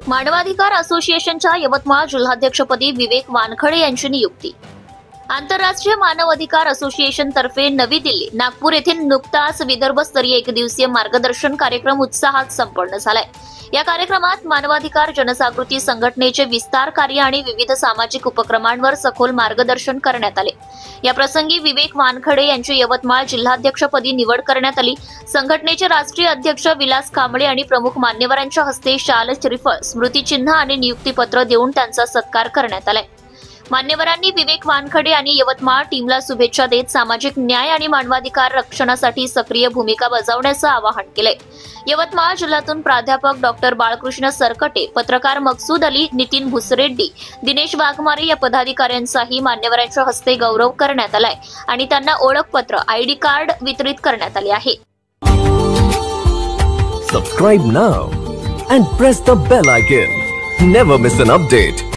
मानवाधिकार असोसिएशनच्या यवतमाळ जिल्हाध्यक्षपदी विवेक वानखडे यांची नियुक्ती। आंतरराष्ट्रीय मानव अधिकार असोसिएशन तर्फे नवी दिल्ली, नागपूर येथे नुकताच विदर्भ स्तरीय एकदिवसीय मार्गदर्शन कार्यक्रम उत्साहात संपन्न झालाय। या कार्यक्रमात मानवाधिकार जनजागृती संघटनेचे विस्तार कार्य आणि विविध सामाजिक उपक्रमांवर सखोल मार्गदर्शन करण्यात आले। या प्रसंगी विवेक वानखडे यांची यवतमाळ जिल्हाध्यक्षपदी निवड करण्यात आली। संघटनेचे राष्ट्रीय अध्यक्ष विलास कांबळे आणि प्रमुख मान्यवरांच्या हस्ते शाल, श्रीफळ, स्मृतिचिन्ह आणि नियुक्तीपत्र देऊन त्यांचा सत्कार करण्यात आला। मान्यवरांनी विवेक वानखडे आणि यवतमाळ टीमला शुभेच्छा देत सामाजिक न्याय आणि मानवाधिकार रक्षणासाठी सक्रिय भूमिका बजावण्याचं आवाहन केलंय। यवतमाळ जिल्ह्यातून प्राध्यापक डॉक्टर बाळकृष्ण सरकटे, पत्रकार मकसूद अली, नितीन भुसरेड्डी, दिनेश वाघमारे या पदाधिकाऱ्यांचाही मान्यवरांच्या हस्ते गौरव करण्यात आलाय आणि त्यांना ओळखपत्र, आयडी कार्ड वितरित करण्यात आले आहे। Subscribe now and press the bell icon. Never miss an update.